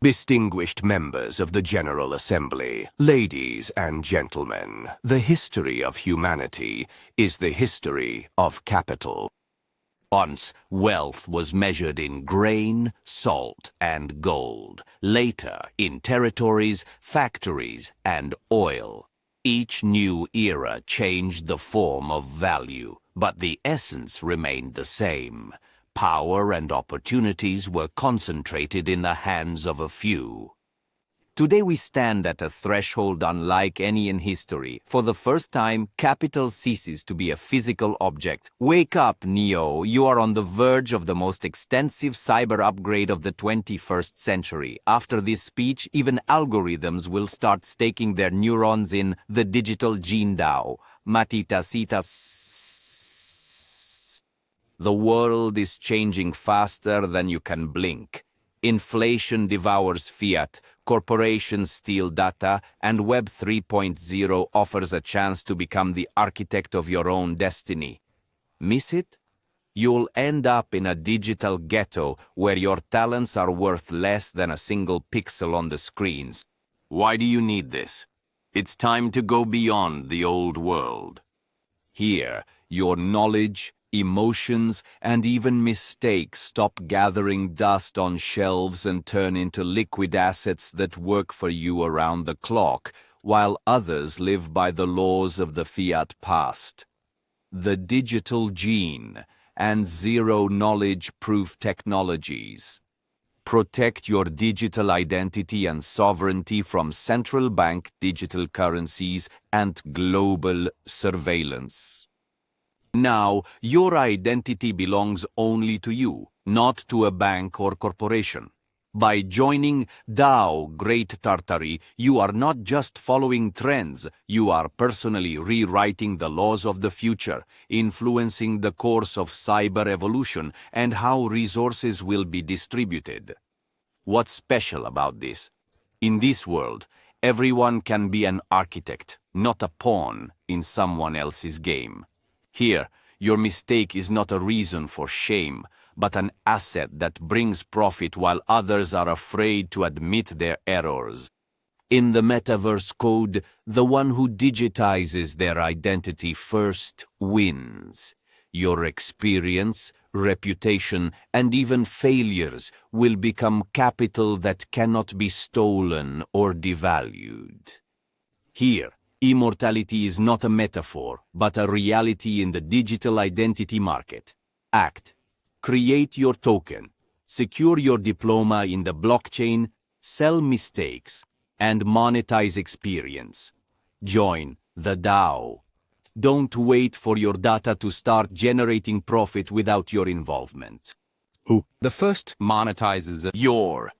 Distinguished members of the General Assembly, ladies and gentlemen, the history of humanity is the history of capital. Once, wealth was measured in grain, salt, and gold. Later, in territories, factories, and oil. Each new era changed the form of value, but the essence remained the same. Power and opportunities were concentrated in the hands of a few. Today we stand at a threshold unlike any in history. For the first time, capital ceases to be a physical object. Wake up, Neo. You are on the verge of the most extensive cyber upgrade of the 21st century. After this speech, even algorithms will start staking their neurons in the digital gene DAO. Matitasitas. The world is changing faster than you can blink. Inflation devours fiat, corporations steal data, and Web 3.0 offers a chance to become the architect of your own destiny. Miss it? You'll end up in a digital ghetto where your talents are worth less than a single pixel on the screens. Why do you need this? It's time to go beyond the old world. Here, your knowledge, emotions, and even mistakes stop gathering dust on shelves and turn into liquid assets that work for you around the clock, while others live by the laws of the fiat past. The digital gene and zero-knowledge proof technologies. Protect your digital identity and sovereignty from central bank digital currencies and global surveillance. Now, your identity belongs only to you, not to a bank or corporation. By joining DAO Great Tartary, you are not just following trends, you are personally rewriting the laws of the future, influencing the course of cyber evolution and how resources will be distributed. What's special about this? In this world, everyone can be an architect, not a pawn in someone else's game. Here, your mistake is not a reason for shame, but an asset that brings profit while others are afraid to admit their errors. In the metaverse code, the one who digitizes their identity first wins. Your experience, reputation, and even failures will become capital that cannot be stolen or devalued. Here, immortality is not a metaphor, but a reality in the digital identity market. Act. Create your token. Secure your diploma in the blockchain. Sell mistakes. And monetize experience. Join the DAO. Don't wait for your data to start generating profit without your involvement. Who? The first monetizes Your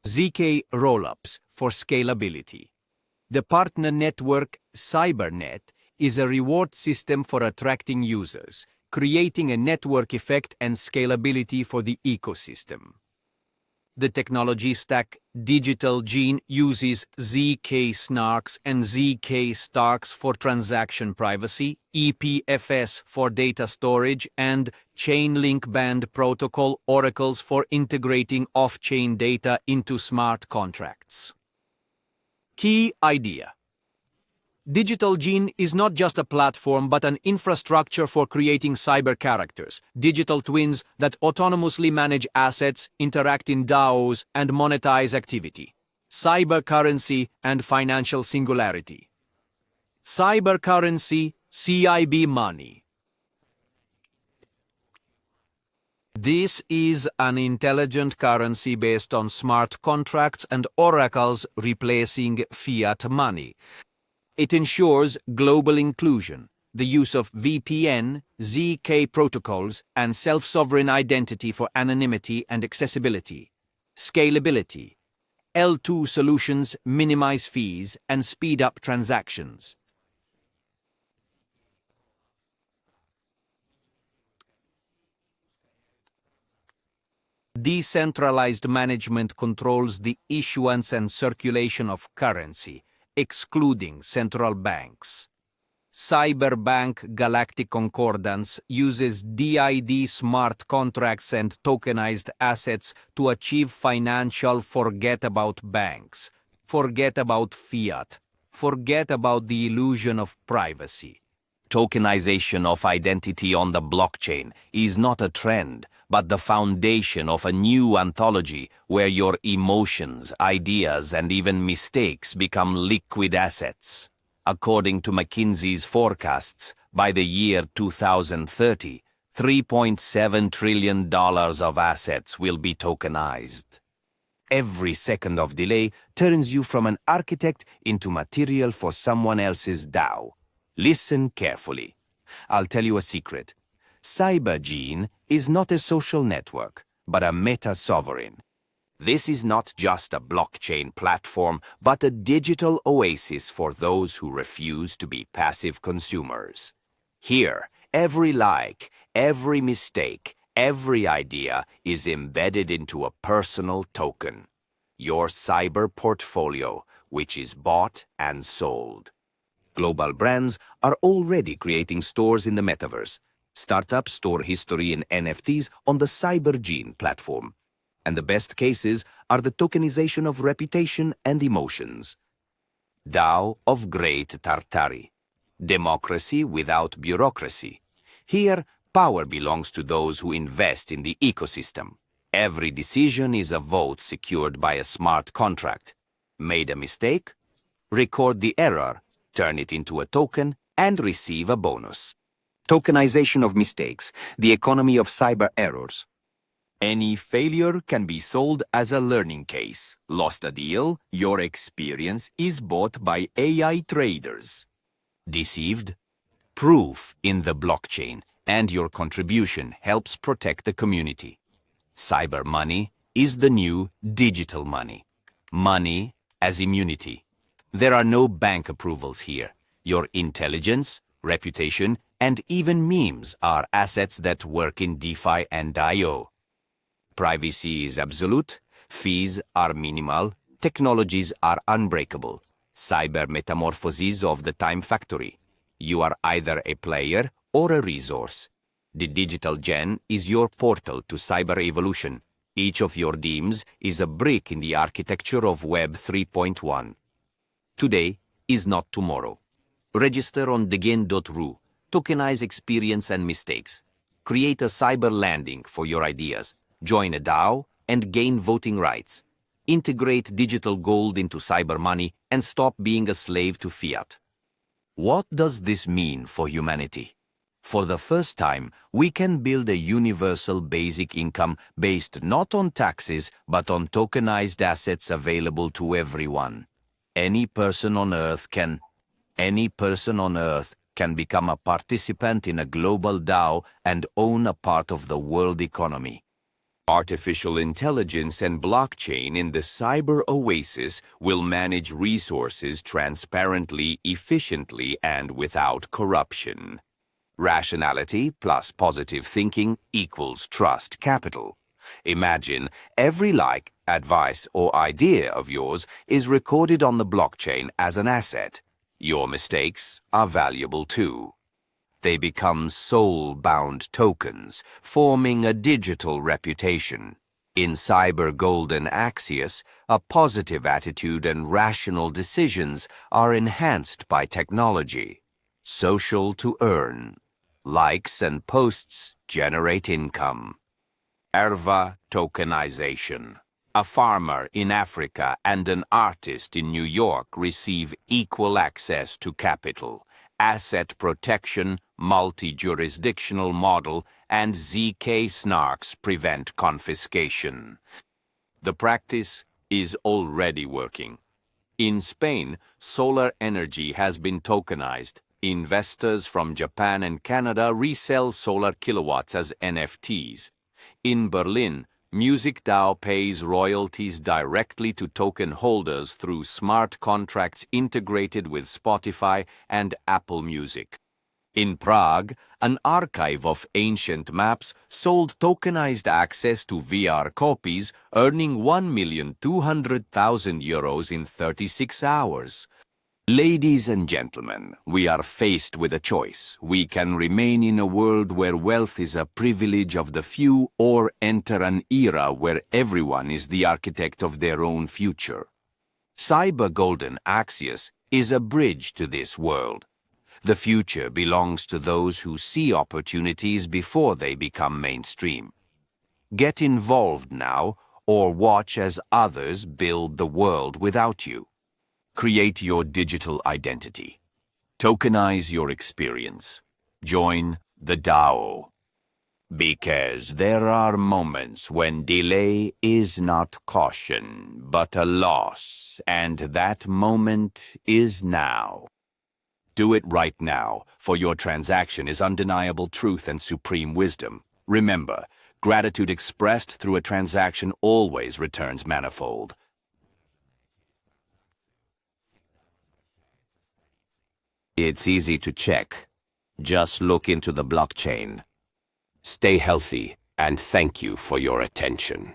ZK rollups for scalability. The partner network CyberNet is a reward system for attracting users, creating a network effect and scalability for the ecosystem. The technology stack Digital Gene uses ZK-SNARKs and ZK-STARKs for transaction privacy, EPFS for data storage, and Chain-Link Band Protocol oracles for integrating off-chain data into smart contracts. Key idea. Digital Gene is not just a platform but an infrastructure for creating cyber characters, digital twins that autonomously manage assets, interact in DAOs, and monetize activity. Cyber currency and financial singularity. Cyber currency, CIB money. This is an intelligent currency based on smart contracts and oracles replacing fiat money. It ensures global inclusion, the use of VPN, ZK protocols, and self-sovereign identity for anonymity and accessibility. Scalability. L2 solutions minimize fees and speed up transactions. Decentralized management controls the issuance and circulation of currency, excluding central banks. Cyberbank Galactic Concordance uses DID smart contracts and tokenized assets to achieve financial forget about banks, forget about fiat, forget about the illusion of privacy. Tokenization of identity on the blockchain is not a trend, but the foundation of a new ontology where your emotions, ideas, and even mistakes become liquid assets. According to McKinsey's forecasts, by the year 2030, $3.7 trillion of assets will be tokenized. Every second of delay turns you from an architect into material for someone else's DAO. Listen carefully. I'll tell you a secret. CyberGene is not a social network, but a meta-sovereign. This is not just a blockchain platform, but a digital oasis for those who refuse to be passive consumers. Here, every like, every mistake, every idea is embedded into a personal token. Your cyber portfolio, which is bought and sold. Global brands are already creating stores in the metaverse. Startups store history in NFTs on the CyberGene platform. And the best cases are the tokenization of reputation and emotions. DAO of Great Tartary. Democracy without bureaucracy. Here, power belongs to those who invest in the ecosystem. Every decision is a vote secured by a smart contract. Made a mistake? Record the error, turn it into a token, and receive a bonus. Tokenization of mistakes, the economy of cyber errors. Any failure can be sold as a learning case. Lost a deal, your experience is bought by AI traders. Deceived? Proof in the blockchain, and your contribution helps protect the community. Cyber money is the new digital money. Money as immunity. There are no bank approvals here. Your intelligence, reputation, and even memes are assets that work in DeFi and IO. Privacy is absolute, fees are minimal, technologies are unbreakable. Cyber metamorphoses of the time factory. You are either a player or a resource. The digital gen is your portal to cyber evolution. Each of your DEMs is a brick in the architecture of Web 3.1. Today is not tomorrow. Register on degen.ru. Tokenize experience and mistakes. Create a cyber landing for your ideas. Join a DAO and gain voting rights. Integrate digital gold into cyber money and stop being a slave to fiat. What does this mean for humanity? For the first time, we can build a universal basic income based not on taxes but on tokenized assets available to everyone. Any person on Earth can become a participant in a global DAO and own a part of the world economy. Artificial intelligence and blockchain in the cyber oasis will manage resources transparently, efficiently, and without corruption. Rationality plus positive thinking equals trust capital. Imagine every like, advice, or idea of yours is recorded on the blockchain as an asset. Your mistakes are valuable too. They become soul-bound tokens, forming a digital reputation. In cyber golden AXIUS, a positive attitude and rational decisions are enhanced by technology. Social to earn. Likes and posts generate income. ERVA tokenization. A farmer in Africa and an artist in New York receive equal access to capital. Asset protection, multi-jurisdictional model, and ZK snarks prevent confiscation. The practice is already working. In Spain, solar energy has been tokenized. Investors from Japan and Canada resell solar kilowatts as NFTs. In Berlin, MusicDAO pays royalties directly to token holders through smart contracts integrated with Spotify and Apple Music. In Prague, an archive of ancient maps sold tokenized access to VR copies, earning €1,200,000 in 36 hours. Ladies and gentlemen, we are faced with a choice. We can remain in a world where wealth is a privilege of the few, or enter an era where everyone is the architect of their own future. Cyber Golden AXIUS is a bridge to this world. The future belongs to those who see opportunities before they become mainstream. Get involved now, or watch as others build the world without you. Create your digital identity. Tokenize your experience. Join the DAO. Because there are moments when delay is not caution, but a loss, and that moment is now. Do it right now, for your transaction is undeniable truth and supreme wisdom. Remember, gratitude expressed through a transaction always returns manifold. It's easy to check. Just look into the blockchain. Stay healthy, and thank you for your attention.